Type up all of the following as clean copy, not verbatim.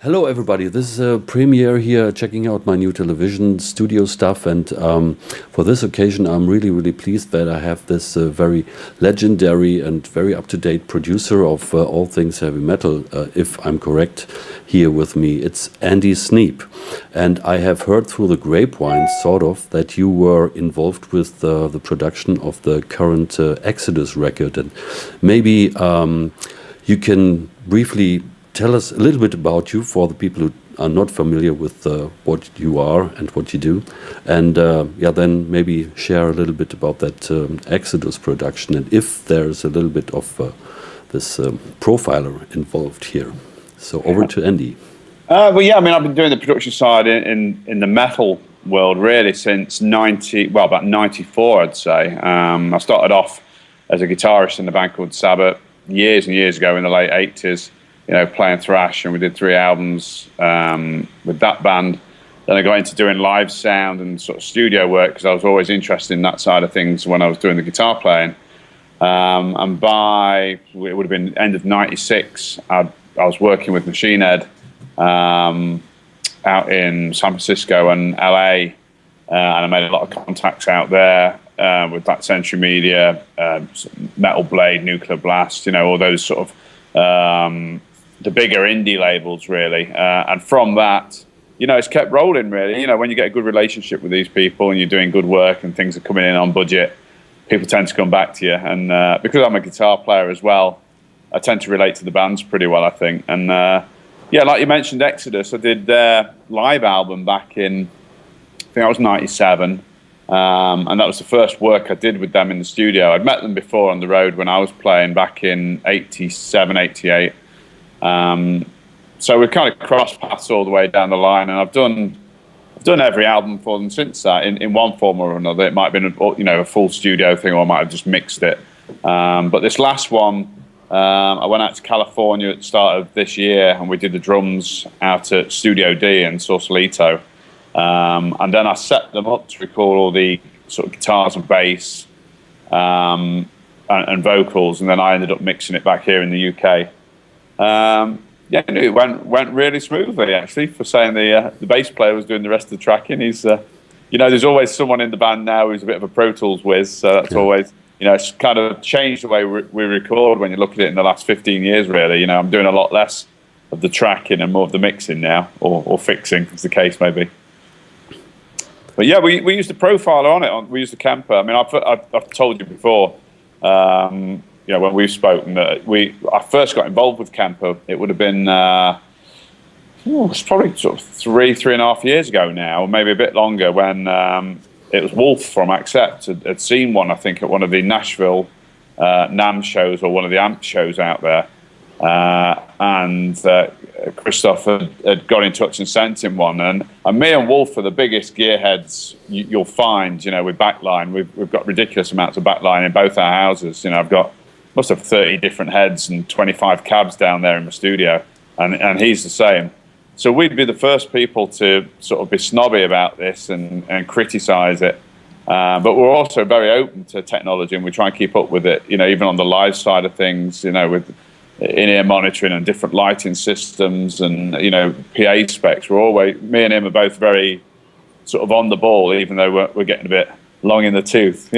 Hello, everybody. This is a premiere here, checking out my new television studio stuff. And for this occasion, I'm really, really pleased that I have this very legendary and very up-to-date producer of all things heavy metal, if I'm correct, here with me. It's Andy Sneap. And I have heard through the grapevine, sort of, that you were involved with the production of the current Exodus record. And maybe you can briefly tell us a little bit about you for the people who are not familiar with what you are and what you do, and then maybe share a little bit about that Exodus production, and if there's a little bit of this profiler involved here. So over to Andy. I've been doing the production side in the metal world really since about 94, I'd say. I started off as a guitarist in a band called Sabbath years and years ago in the late 80s. Playing thrash, and we did 3 albums with that band. Then I got into doing live sound and sort of studio work because I was always interested in that side of things when I was doing the guitar playing. And by, it would have been end of 96, I was working with Machine Head out in San Francisco and LA, and I made a lot of contacts out there with that Century Media, Metal Blade, Nuclear Blast, all those sort of the bigger indie labels, really. And from that, it's kept rolling, really. When you get a good relationship with these people and you're doing good work and things are coming in on budget, people tend to come back to you. And because I'm a guitar player as well, I tend to relate to the bands pretty well, I think. And like you mentioned, Exodus, I did their live album back in, I think that was 97. And that was the first work I did with them in the studio. I'd met them before on the road when I was playing back in 87, 88. So we've kind of crossed paths all the way down the line, and I've done every album for them since that in one form or another. It might have been a full studio thing, or I might have just mixed it. But this last one, I went out to California at the start of this year, and we did the drums out at Studio D in Sausalito. And then I set them up to record all the sort of guitars and bass and vocals, and then I ended up mixing it back here in the UK. It went really smoothly, actually, for saying the bass player was doing the rest of the tracking. He's, there's always someone in the band now who's a bit of a Pro Tools whiz, so that's always, it's kind of changed the way we record when you look at it in the last 15 years, really. I'm doing a lot less of the tracking and more of the mixing now, or fixing, as the case may be. But yeah, we used the profiler on it. We used the Kemper. I mean, I've told you before, when we've spoken, that I first got involved with Kemper. It would have been, it's probably sort of 3.5 years ago now, or maybe a bit longer, when it was Wolf from Accept had seen one, I think, at one of the Nashville NAMM shows, or one of the AMP shows out there. And Christoph had got in touch and sent him one. And me and Wolf are the biggest gearheads you'll find, with backline. We've got ridiculous amounts of backline in both our houses. Must have 30 different heads and 25 cabs down there in the studio. And he's the same. So we'd be the first people to sort of be snobby about this and criticize it. But we're also very open to technology, and we try and keep up with it, even on the live side of things, with in-ear monitoring and different lighting systems and, PA specs. Me and him are both very sort of on the ball, even though we're getting a bit long in the tooth,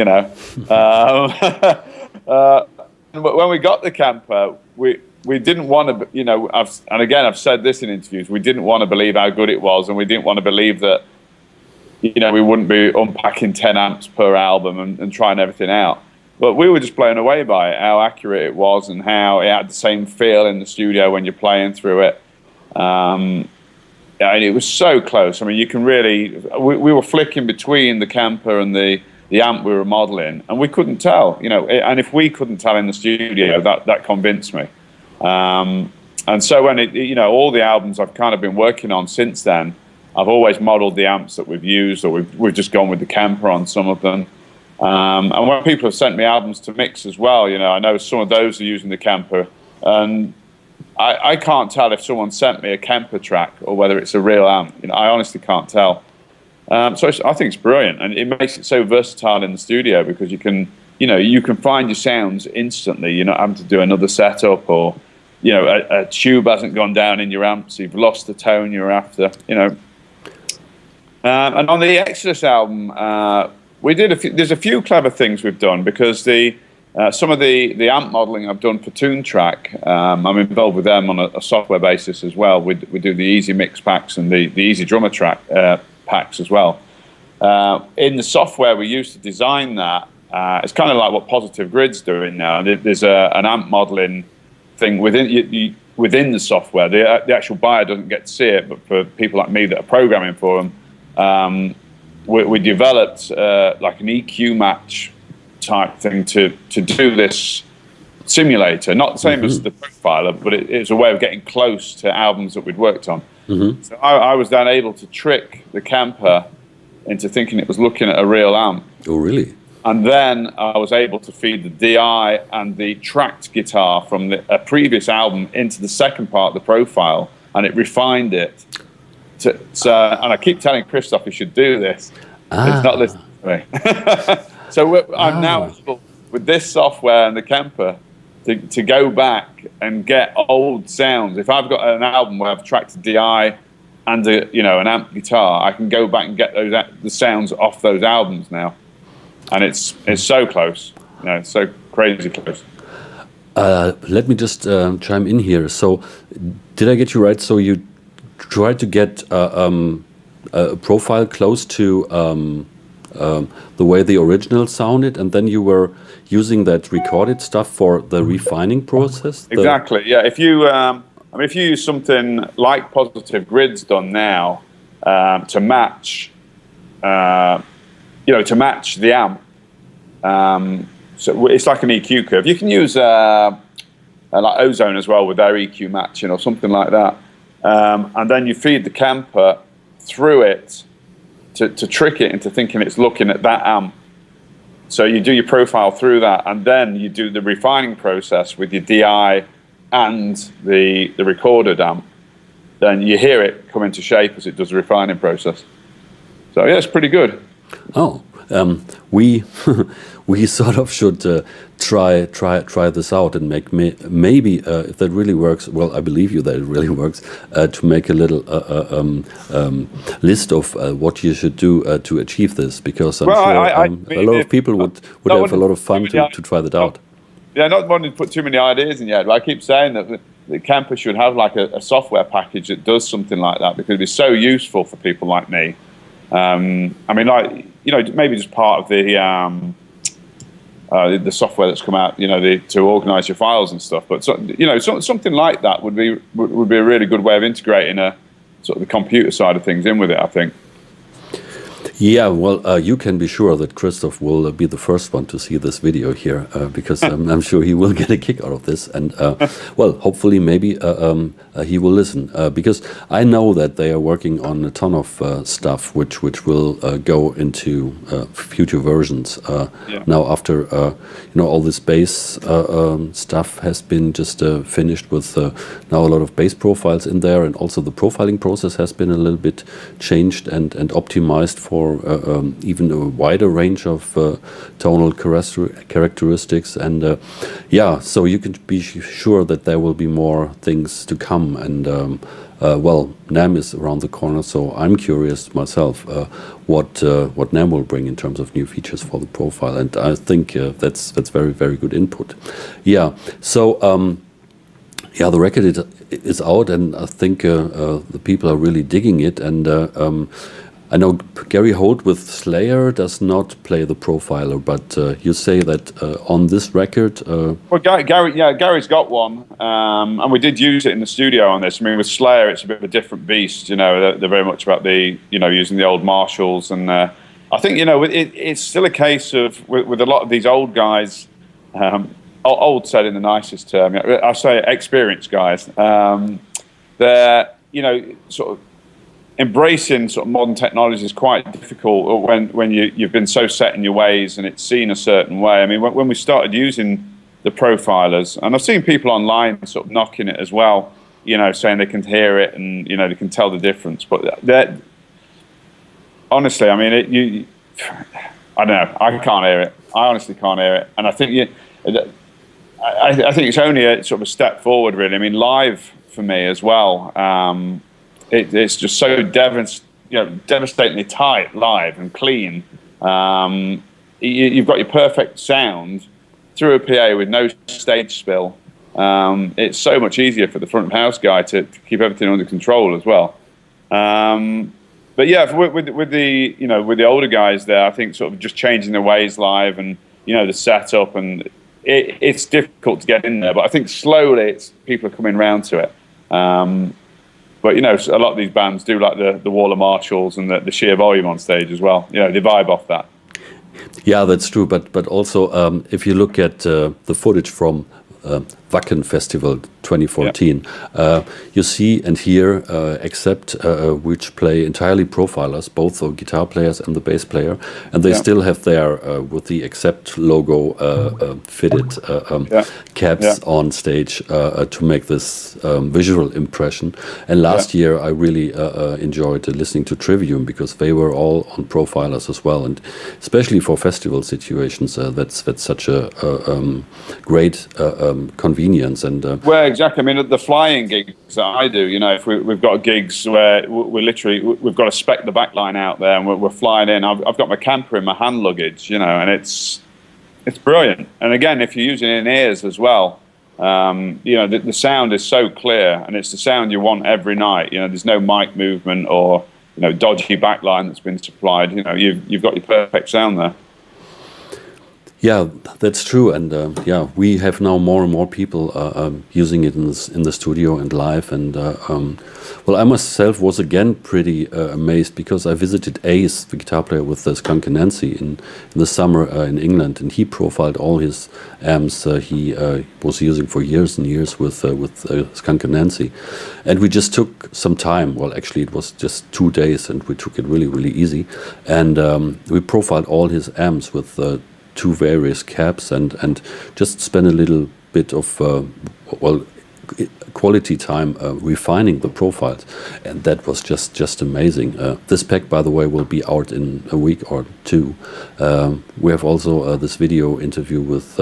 When we got the Kemper, we didn't want to, I've said this in interviews, we didn't want to believe how good it was, and we didn't want to believe that, we wouldn't be unpacking 10 amps per album and trying everything out. But we were just blown away by it, how accurate it was and how it had the same feel in the studio when you're playing through it. And it was so close. I mean, you can really... We were flicking between the Kemper and the amp we were modelling, and we couldn't tell, and if we couldn't tell in the studio, that convinced me. And so when all the albums I've kind of been working on since then, I've always modelled the amps that we've used, or we've just gone with the Kemper on some of them. And when people have sent me albums to mix as well, I know some of those are using the Kemper, and I can't tell if someone sent me a Kemper track or whether it's a real amp. I honestly can't tell. So I think it's brilliant, and it makes it so versatile in the studio because you can find your sounds instantly. You're not having to do another setup or a tube hasn't gone down in your amps, you've lost the tone you're after, And on the Exodus album, we did there's a few clever things we've done, because some of the amp modeling I've done for Toontrack, I'm involved with them on a software basis as well. We do the Easy Mix packs and the Easy Drummer track packs as well. In the software we used to design that, it's kind of like what Positive Grid's doing now. There's an amp modeling thing within the software. The actual buyer doesn't get to see it, but for people like me that are programming for them, we developed like an EQ match type thing to do this simulator. Not the same as the profiler, but it's a way of getting close to albums that we'd worked on. So I was then able to trick the camper into thinking it was looking at a real amp. Oh, really? And then I was able to feed the DI and the tracked guitar from a previous album into the second part of the profile, and it refined it. And I keep telling Christoph he should do this. It's not listening to me. So I'm now able, with this software and the Kemper, to go back and get old sounds. If I've got an album where I've tracked a DI and an amp guitar, I can go back and get the sounds off those albums now. And it's so close, it's so crazy close. Let me just chime in here. So, did I get you right? So you tried to get a profile close to the way the original sounded, and then you were using that recorded stuff for the refining process. Exactly. Yeah. If you use something like Positive Grid's done now to match. To match the amp. So it's like an EQ curve. You can use like Ozone as well with their EQ matching or something like that. And then you feed the camper through it to trick it into thinking it's looking at that amp. So you do your profile through that, and then you do the refining process with your DI and the recorded amp. Then you hear it come into shape as it does the refining process. So yeah, it's pretty good. Oh, we we sort of should try this out and make maybe if that really works. Well, I believe you that it really works. To make a little list of what you should do to achieve this, because I'm sure a lot of people would have a lot of fun to try that out. Yeah, not wanting to put too many ideas in yet, but I keep saying that the camper should have like a software package that does something like that, because it'd be so useful for people like me. Maybe just part of the software that's come out, to organize your files and stuff. But something like that would be a really good way of integrating sort of the computer side of things in with it, I think. Yeah, well, you can be sure that Christoph will be the first one to see this video here, because I'm sure he will get a kick out of this. And, well, hopefully maybe he will listen, because I know that they are working on a ton of stuff which will go into future versions. Now, after, all this bass stuff has been just finished with now a lot of bass profiles in there, and also the profiling process has been a little bit changed and optimized for even a wider range of tonal characteristics, and so you can be sure that there will be more things to come. And NAMM is around the corner, so I'm curious myself what NAMM will bring in terms of new features for the profile, and I think that's very, very good input. Yeah, so the record is out, and I think the people are really digging it, and I know Gary Holt with Slayer does not play the profiler, but you say that on this record... Well, Gary's got one, and we did use it in the studio on this. I mean, with Slayer, it's a bit of a different beast, they're very much about using the old Marshalls, and I think, it's still a case of, with a lot of these old guys, old said in the nicest term, I say experienced guys, they're, sort of, embracing sort of modern technology is quite difficult when you've been so set in your ways and it's seen a certain way. I mean, when we started using the profilers, and I've seen people online sort of knocking it as well, saying they can hear it and, they can tell the difference. But that, honestly, I mean, I don't know, I can't hear it. I honestly can't hear it. And I think I think it's only a sort of a step forward, really. I mean, live for me as well. It's just so devastatingly tight live and clean. You've got your perfect sound through a PA with no stage spill. It's so much easier for the front of house guy to keep everything under control as well. But yeah, with the older guys there, I think sort of just changing their ways live and the setup, and it's difficult to get in there. But I think slowly people are coming round to it. But a lot of these bands do like the wall of Marshalls and the sheer volume on stage as well. They vibe off that. Yeah, that's true. But also, if you look at the footage from Wacken Festival 2014, you see and hear except which play entirely profilers, both the guitar players and the bass player, and they still have their with the Accept logo fitted caps on stage to make this visual impression. And last year I really enjoyed listening to Trivium because they were all on profilers as well, and especially for festival situations that's such a great convenience. And well, exactly. I mean, the flying gigs that I do, if we've got gigs where we've got to spec the back line out there and we're flying in. I've got my camper in my hand luggage, and it's brilliant. And again, if you're using in-ears as well, the sound is so clear, and it's the sound you want every night. There's no mic movement or dodgy backline that's been supplied. You've got your perfect sound there. Yeah, that's true, and we have now more and more people using it in the studio and live. And well, I myself was again pretty amazed because I visited Ace, the guitar player with Skunk Anansi, in the summer in England, and he profiled all his amps he was using for years and years with Skunk Anansi, and we just took some time. Well, actually, it was just 2 days, and we took it really, really easy, and we profiled all his amps with 2 various caps and just spend a little bit of quality time refining the profiles, and that was just amazing. This pack, by the way, will be out in a week or 2. We have also this video interview with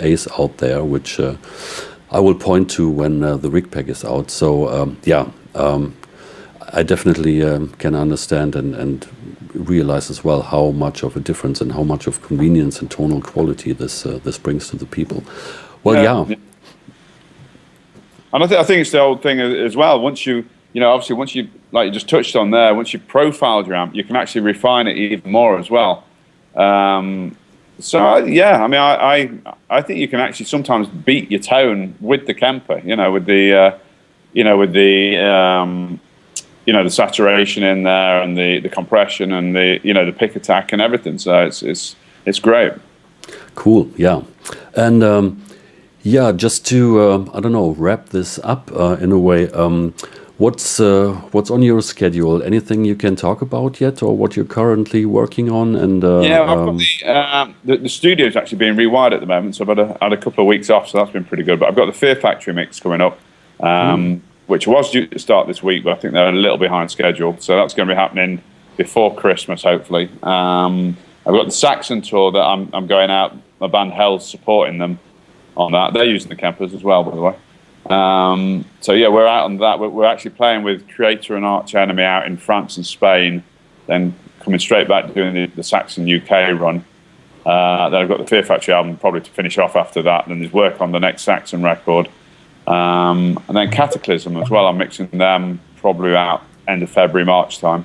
Ace out there, which I will point to when the rig pack is out. So I definitely can understand and realize as well how much of a difference and how much of convenience and tonal quality this brings to the people. Well, yeah. And I think it's the old thing as well. Once obviously once you, like you just touched on there, once you profiled your amp, you can actually refine it even more as well. So yeah, I mean, I think you can actually sometimes beat your tone with the Kemper, with the the saturation in there and the compression and the pick attack and everything. So it's great. Cool. Yeah. And just to I don't know, wrap this up in a way. What's on your schedule? Anything you can talk about yet, or what you're currently working on? And I've got the studio's actually being rewired at the moment, so I've had a couple of weeks off, so that's been pretty good. But I've got the Fear Factory mix coming up. Which was due to start this week, but I think they're a little behind schedule. So that's going to be happening before Christmas, hopefully. I've got the Saxon tour that I'm going out. My band Hell's supporting them on that. They're using the campers as well, by the way. So yeah, we're out on that. We're actually playing with Creator and Arch Enemy out in France and Spain, then coming straight back doing the Saxon UK run. Then I've got the Fear Factory album probably to finish off after that. Then there's work on the next Saxon record. And then Cataclysm as well. I'm mixing them probably out end of February, March time.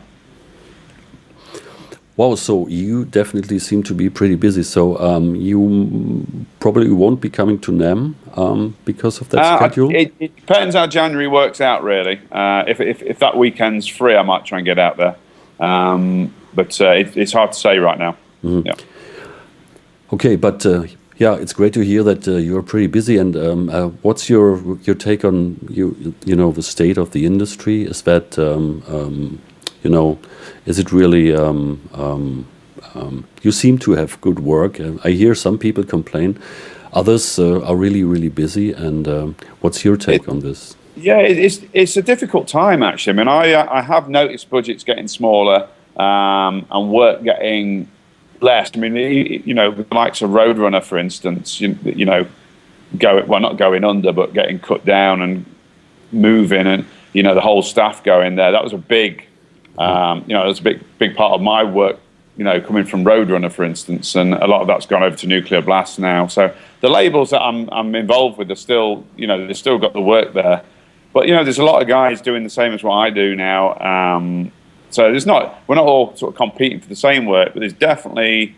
Wow, so you definitely seem to be pretty busy. So you probably won't be coming to NAMM because of that schedule? It depends how January works out, really. If that weekend's free, I might try and get out there. But it's hard to say right now. Mm-hmm. Yeah. Okay, but yeah, it's great to hear that you're pretty busy. And what's your take on the state of the industry? Is that is it really? You seem to have good work. I hear some people complain. Others are really, really busy. And what's your take on this? Yeah, it's a difficult time, actually. I mean, I have noticed budgets getting smaller and work getting less. I mean, the likes of Roadrunner, for instance, not going under, but getting cut down and moving, and the whole staff going there. That was a big, that was a big part of my work. Coming from Roadrunner, for instance, and a lot of that's gone over to Nuclear Blast now. So the labels that I'm involved with are still, they've still got the work there. But there's a lot of guys doing the same as what I do now. So we're not all sort of competing for the same work, but there's definitely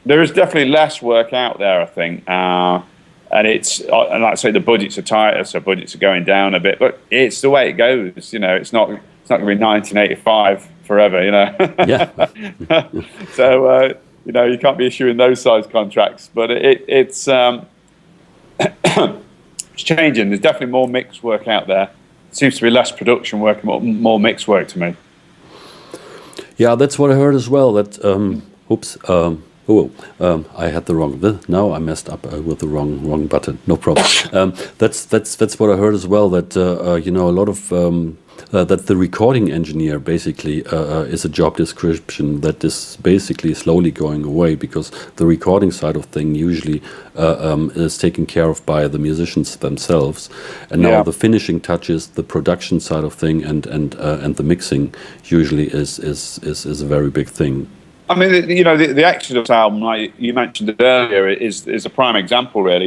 less work out there, I think. And and like I say, the budgets are tighter, so budgets are going down a bit. But it's the way it goes. It's not going to be 1985 forever. Yeah. So you can't be issuing those size contracts. But it's it's changing. There's definitely more mixed work out there. Seems to be less production work, more mixed work to me. Yeah, that's what I heard as well. That I had the wrong. Now I messed up with the wrong button. No problem. That's what I heard as well. That a lot of that the recording engineer basically is a job description that is basically slowly going away, because the recording side of thing usually is taken care of by the musicians themselves, and now the finishing touches, the production side of thing, and the mixing usually is a very big thing. I mean, the Exodus album, like you mentioned earlier, is a prime example, really.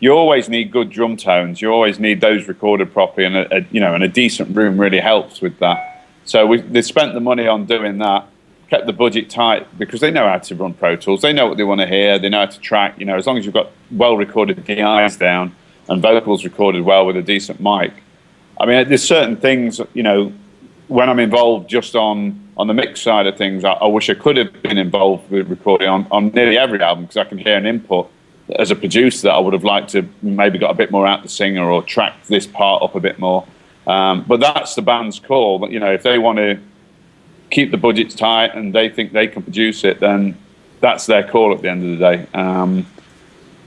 You always need good drum tones. You always need those recorded properly, and a decent room really helps with that. So they spent the money on doing that, kept the budget tight, because they know how to run Pro Tools. They know what they want to hear. They know how to track. As long as you've got well-recorded DIs down and vocals recorded well with a decent mic. I mean, there's certain things, when I'm involved just on the mix side of things, I wish I could have been involved with recording on nearly every album, because I can hear an input as a producer that I would have liked to maybe got a bit more out the singer or tracked this part up a bit more. But that's the band's call. But, if they want to keep the budgets tight and they think they can produce it, then that's their call at the end of the day.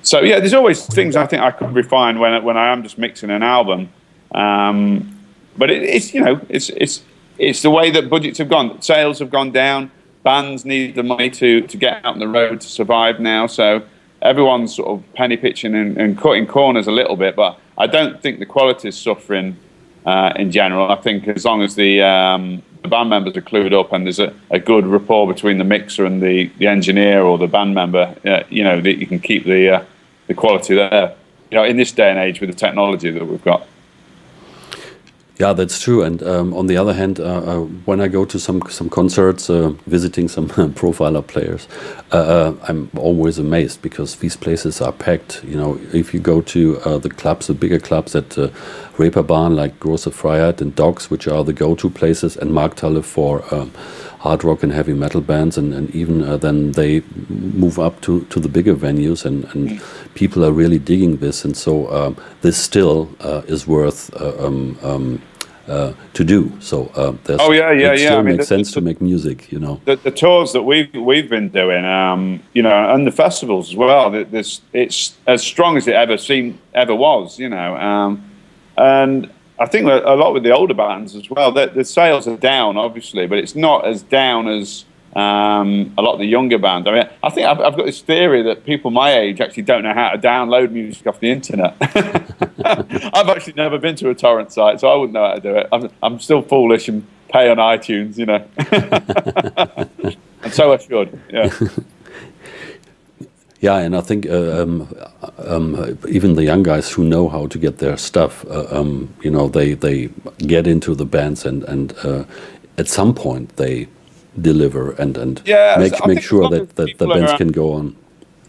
So yeah, there's always things I think I could refine when I am just mixing an album. But it's the way that budgets have gone. Sales have gone down. Bands need the money to get out on the road to survive now. So everyone's sort of penny pitching and cutting corners a little bit. But I don't think the quality is suffering in general. I think as long as the band members are clued up and there's a good rapport between the mixer and the engineer or the band member, that you can keep the quality there. In this day and age with the technology that we've got. Yeah, that's true. And on the other hand, when I go to some concerts, visiting some profiler players, I'm always amazed, because these places are packed. If you go to the clubs, the bigger clubs at Reeperbahn, like Große Freiheit and Dogs, which are the go-to places, and Markthalle for hard rock and heavy metal bands, and even then they move up to the bigger venues, and people are really digging this, and so this still is worth to do. So it still makes sense to make music. The tours that we've been doing, and the festivals as well. It's as strong as it ever was. And I think a lot with the older bands as well. The sales are down, obviously, but it's not as down as a lot of the younger bands. I mean, I think I've got this theory that people my age actually don't know how to download music off the internet. I've actually never been to a torrent site, so I wouldn't know how to do it. I'm still foolish and pay on iTunes, and so I should. Yeah. Yeah, and I think even the young guys who know how to get their stuff, they get into the bands and at some point they deliver and make sure that the bands can go on.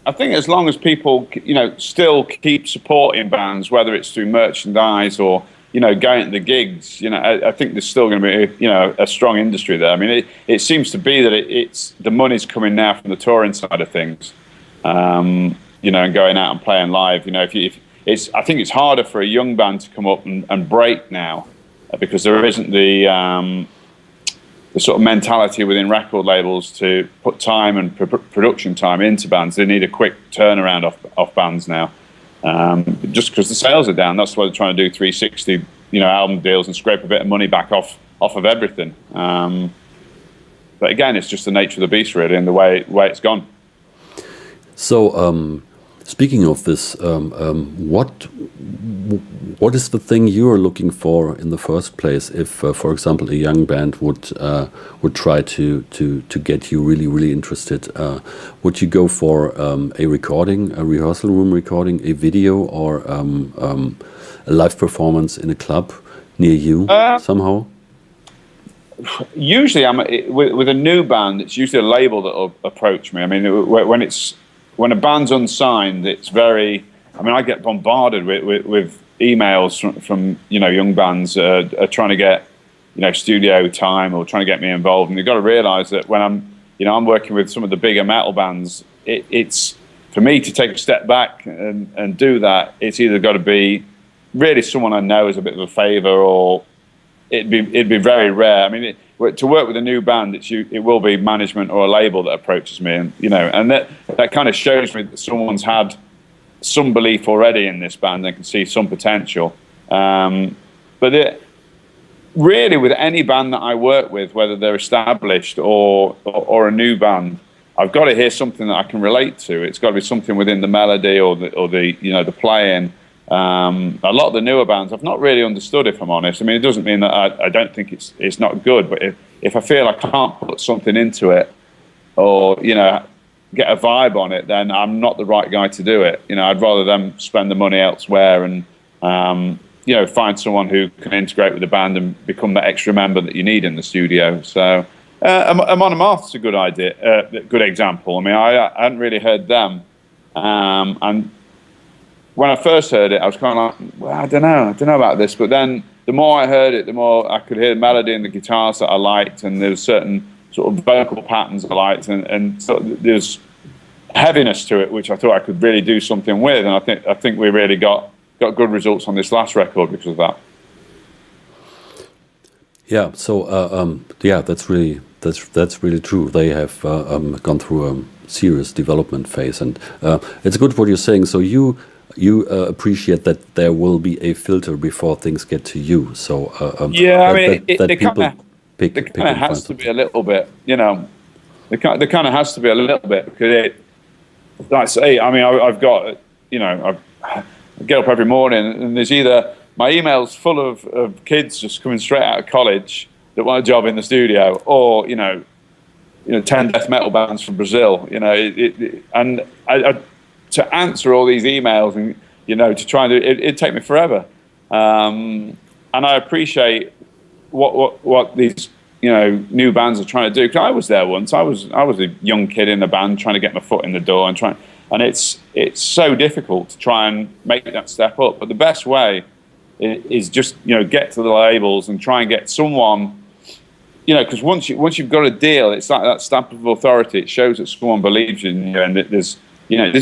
I think as long as people, still keep supporting bands, whether it's through merchandise or going to the gigs, I think there's still going to be a strong industry there. I mean, it seems to be that it's the money's coming now from the touring side of things. And going out and playing live. I think it's harder for a young band to come up and break now, because there isn't the sort of mentality within record labels to put time and production time into bands. They need a quick turnaround off bands now, just because the sales are down. That's why they're trying to do 360, album deals and scrape a bit of money back off of everything. But again, it's just the nature of the beast, really, and the way it's gone. So Speaking of this, what is the thing you are looking for in the first place? If, for example, a young band would try to get you really interested, would you go for a recording, a rehearsal room recording, a video, or a live performance in a club near you somehow? Usually, with a new band. It's usually a label that will approach me. I mean, when a band's unsigned, it's very. I mean, I get bombarded with emails from young bands trying to get studio time or trying to get me involved. And you've got to realise that when I'm working with some of the bigger metal bands, it's for me to take a step back and do that. It's either got to be really someone I know as a bit of a favour, or it'd be very rare. I mean, to work with a new band, it will be management or a label that approaches me, and that kind of shows me that someone's had some belief already in this band and can see some potential. But really, with any band that I work with, whether they're established or a new band, I've got to hear something that I can relate to. It's got to be something within the melody or the playing. A lot of the newer bands I've not really understood, if I'm honest. I mean, it doesn't mean that I don't think it's not good, but if I feel I can't put something into it, or get a vibe on it, then I'm not the right guy to do it. I'd rather them spend the money elsewhere and find someone who can integrate with the band and become that extra member that you need in the studio. So Amon Amarth's a good idea, good example. I mean, I hadn't really heard them, and when I first heard it, I was kind of like, well, I don't know about this. But then the more I heard it, the more I could hear the melody and the guitars that I liked, and there was certain sort of vocal patterns I liked, and so there's heaviness to it, which I thought I could really do something with. And I think we really got good results on this last record because of that. Yeah. So that's really true. They have gone through a serious development phase, and it's good what you're saying. So you appreciate that there will be a filter before things get to you. So yeah, I mean, it kind of has to be a little bit, there kind of has to be a little bit, because like I say, I mean, I've got, I get up every morning and there's either my email's full of kids just coming straight out of college that want a job in the studio, or 10 death metal bands from Brazil, and I to answer all these emails and to try and do it'd take me forever, and I appreciate what these new bands are trying to do, because I was there once. I was a young kid in a band trying to get my foot in the door and it's so difficult to try and make that step up. But the best way is just get to the labels and try and get someone, because once you've got a deal, it's like that stamp of authority. It shows that someone believes in you, and there's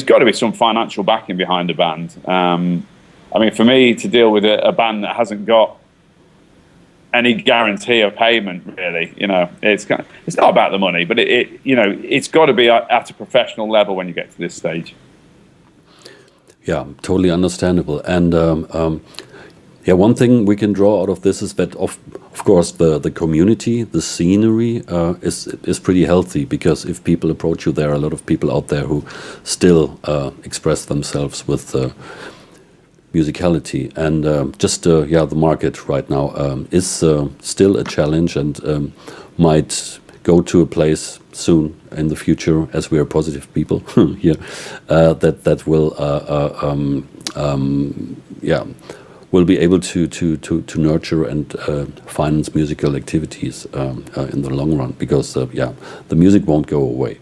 got to be some financial backing behind a band. I mean, for me to deal with a band that hasn't got any guarantee of payment, really, it's not about the money, but it's got to be at a professional level when you get to this stage. Yeah, totally understandable. And one thing we can draw out of this is that of course the community, the scenery is pretty healthy, because if people approach you, there are a lot of people out there who still express themselves with musicality, and the market right now is still a challenge, and might go to a place soon in the future, as we are positive people here, that will be able to nurture and finance musical activities in the long run, because the music won't go away.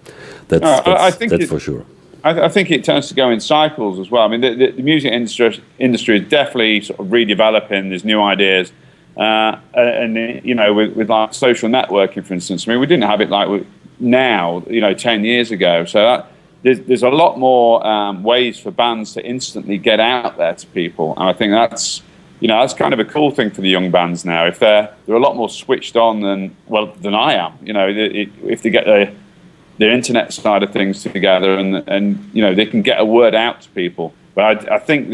That's for sure. I think it tends to go in cycles as well. I mean, the music industry is definitely sort of redeveloping. There's new ideas, and with like social networking, for instance. I mean, we didn't have it like now, 10 years ago. So there's a lot more ways for bands to instantly get out there to people, and I think that's kind of a cool thing for the young bands now. If they're a lot more switched on than I am. If they get the internet side of things together, and they can get a word out to people. But I think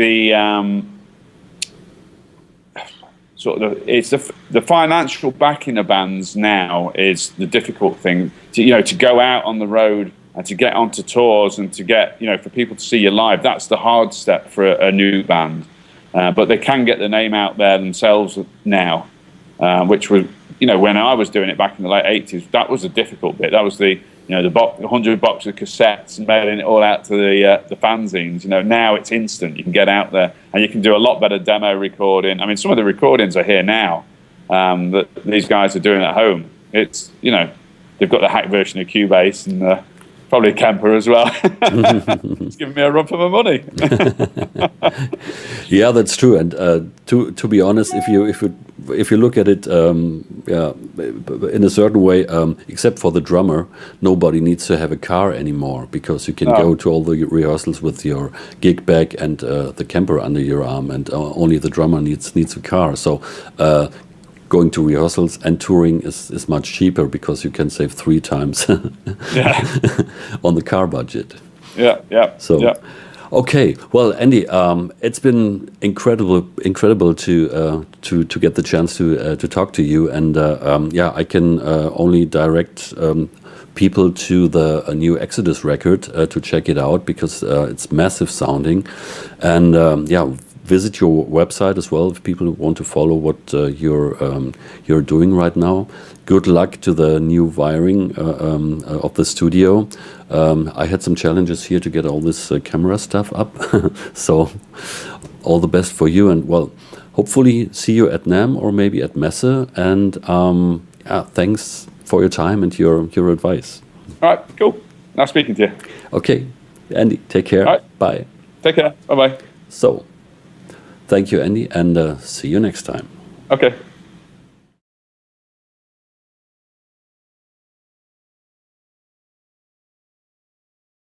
it's the financial backing of bands now is the difficult thing. To go out on the road and to get onto tours and to get, for people to see you live, that's the hard step for a new band. But they can get the name out there themselves now, which was, when I was doing it back in the late 80s, that was a difficult bit. That was the 100 box of cassettes and mailing it all out to the fanzines. Now it's instant. You can get out there and you can do a lot better demo recording. I mean, some of the recordings are here now that these guys are doing at home. It's, they've got the hack version of Cubase and probably a Kemper as well. It's giving me a run for my money. Yeah, that's true. And to be honest, if you look at it, in a certain way, except for the drummer, nobody needs to have a car anymore, because you can go to all the rehearsals with your gig bag and the Kemper under your arm, and only the drummer needs a car. So. Going to rehearsals and touring is much cheaper, because you can save 3 times on the car budget. So, okay. Well, Andy, it's been incredible to get the chance to talk to you, and I can only direct people to the new Exodus record to check it out, because it's massive sounding, and visit your website as well if people want to follow what you're doing right now. Good luck to the new wiring of the studio. I had some challenges here to get all this camera stuff up, so all the best for you, and well, hopefully see you at NAMM or maybe at Messe, and thanks for your time and your advice. All right, cool. Nice speaking to you. Okay, Andy, take care. All right. Bye. Take care. Bye-bye. So, thank you, Andy, and see you next time. Okay.